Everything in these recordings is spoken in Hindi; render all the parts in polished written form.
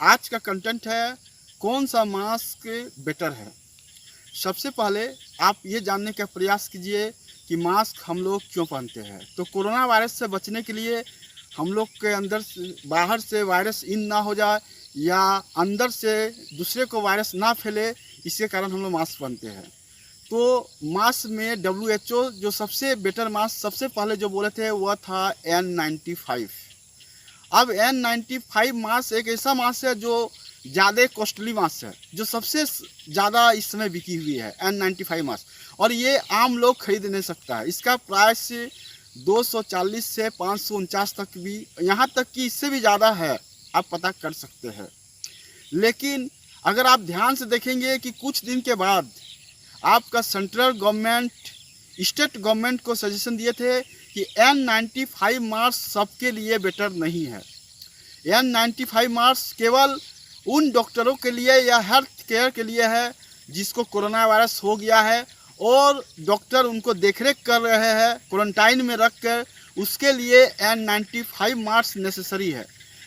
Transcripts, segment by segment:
आज का कंटेंट है कौन सा मास्क बेटर है। सबसे पहले आप ये जानने का प्रयास कीजिए कि मास्क हम लोग क्यों पहनते हैं। तो कोरोना वायरस से बचने के लिए हम लोग के अंदर से बाहर से वायरस इन ना हो जाए या अंदर से दूसरे को वायरस ना फैले, इसके कारण हम लोग मास्क पहनते हैं। तो मास्क में WHO जो सबसे बेटर मास्क सबसे पहले जो बोले थे वह था N95। अब N95 मास्क एक ऐसा मास्क है जो ज़्यादा कॉस्टली मास्क है, जो सबसे ज़्यादा इस समय बिकी हुई है N95 मास्क, और ये आम लोग खरीद नहीं सकता है। इसका प्राइस 240 से 549 तक भी, यहाँ तक कि इससे भी ज़्यादा है, आप पता कर सकते हैं। लेकिन अगर आप ध्यान से देखेंगे कि कुछ दिन के बाद आपका सेंट्रल गवर्नमेंट स्टेट गवर्नमेंट को सजेशन दिए थे कि N95 मास्क सबके लिए बेटर नहीं है। N95 मास्क केवल उन डॉक्टरों के लिए या हेल्थ केयर के लिए है जिसको कोरोना वायरस हो गया है और डॉक्टर उनको देखरेख कर रहे हैं क्वारंटाइन में रख कर, उसके लिए N95 मास्क नेसेसरी है।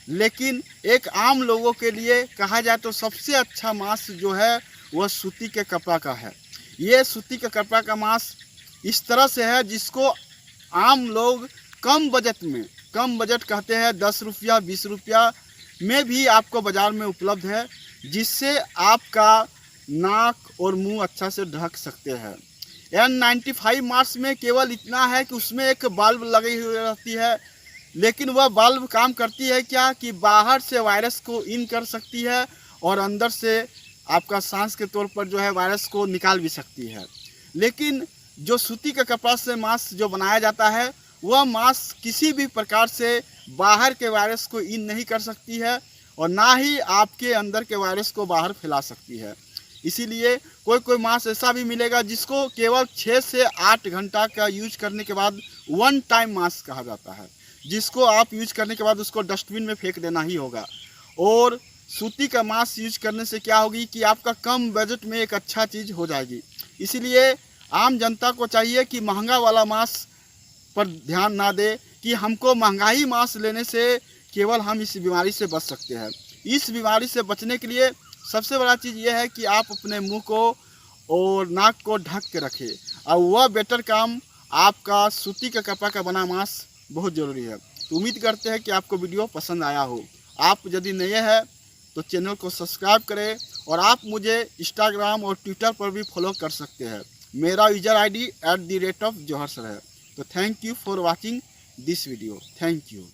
लेकिन एक आम लोगों के लिए कहा जाए तो सबसे अच्छा मास्क जो है वह सूती के कपड़ा का है। ये सूती के कपड़ा का मास्क इस तरह से है जिसको आम लोग कम बजट में, कम बजट कहते हैं 10 रुपया 20 रुपया में भी आपको बाज़ार में उपलब्ध है, जिससे आपका नाक और मुंह अच्छा से ढक सकते हैं। N95 मास्क में केवल इतना है कि उसमें एक बल्ब लगी हुई रहती है, लेकिन वह बल्ब काम करती है क्या कि बाहर से वायरस को इन कर सकती है और अंदर से आपका सांस के तौर पर जो है वायरस को निकाल भी सकती है। लेकिन जो सूती के कपड़ा से मास्क जो बनाया जाता है वह मास्क किसी भी प्रकार से बाहर के वायरस को इन नहीं कर सकती है और ना ही आपके अंदर के वायरस को बाहर फैला सकती है। इसीलिए कोई मास्क ऐसा भी मिलेगा जिसको केवल 6 से 8 घंटा का यूज करने के बाद वन टाइम मास्क कहा जाता है, जिसको आप यूज करने के बाद उसको डस्टबिन में फेंक देना ही होगा। और सूती का मास्क यूज करने से क्या होगी कि आपका कम बजट में एक अच्छा चीज़ हो जाएगी। इसीलिए आम जनता को चाहिए कि महंगा वाला मास्क पर ध्यान ना दे कि हमको महंगाई मास्क लेने से केवल हम इस बीमारी से बच सकते हैं। इस बीमारी से बचने के लिए सबसे बड़ा चीज़ यह है कि आप अपने मुंह को और नाक को ढक के रखें, और वह बेटर काम आपका सूती का कपड़ा का बना मास्क बहुत ज़रूरी है। तो उम्मीद करते हैं कि आपको वीडियो पसंद आया हो। आप यदि नए हैं तो चैनल को सब्सक्राइब करें और आप मुझे इंस्टाग्राम और ट्विटर पर भी फॉलो कर सकते हैं। मेरा यूजर ID @जोहर सर है। तो thank you for watching this video. Thank you.